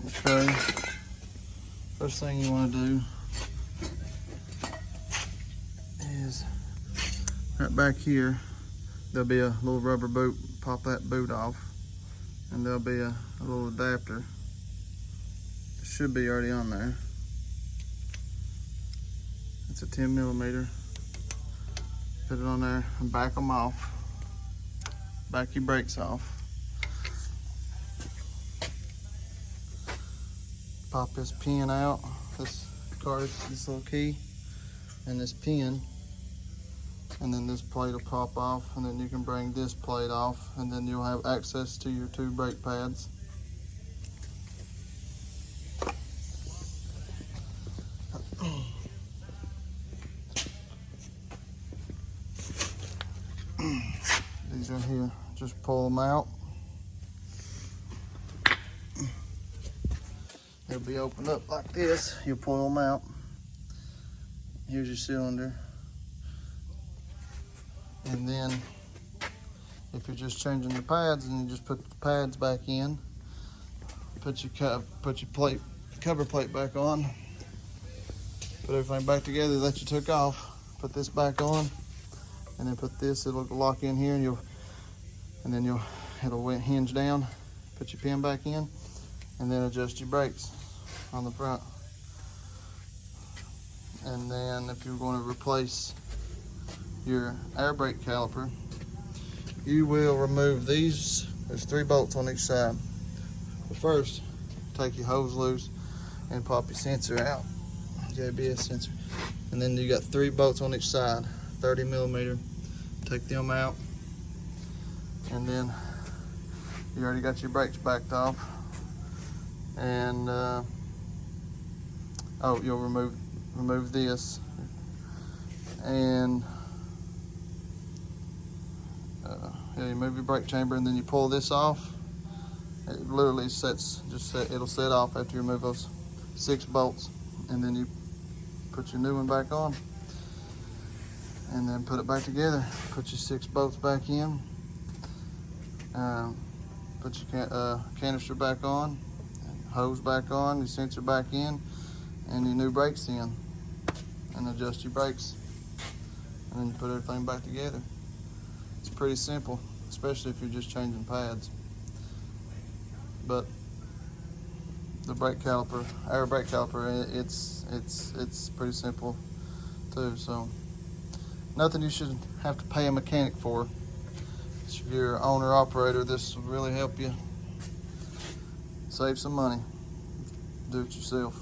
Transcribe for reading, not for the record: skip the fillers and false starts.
Okay. First thing you want to do is right back here, there'll be a little rubber boot. Pop that boot off, and there'll be a little adapter. It should be already on there. It's a 10mm. Put it on there and back them off. Back your brakes off. Pop this pin out, this card, this little key, and this pin, and then this plate will pop off, and then you can bring this plate off, and then you'll have access to your 2 brake pads. These are here, just pull them out. They'll be opened up like this. You pull them out. Here's your cylinder. And then if you're just changing the pads, and you just put the pads back in, put your cover plate back on, put everything back together that you took off, put this back on, and then put this, it'll lock in here, and it'll hinge down, put your pin back in, and then adjust your brakes on the front. And then if you're going to replace your air brake caliper, you will remove these. There's 3 bolts on each side. But first, take your hose loose and pop your sensor out, your ABS sensor. And then you got 3 bolts on each side, 30mm. Take them out, and then you already got your brakes backed off. And oh, you'll remove this, and yeah, you move your brake chamber, and then you pull this off. It literally it'll set off after you remove those 6 bolts, and then you put your new one back on, and then put it back together. Put your 6 bolts back in, put your canister back on, hose back on, your sensor back in, and your new brakes in, and adjust your brakes, and then you put everything back together. It's pretty simple, especially if you're just changing pads. But the brake caliper, air brake caliper, it's pretty simple too. So nothing you should have to pay a mechanic for. If you're an owner operator, this will really help you save some money. Do it yourself.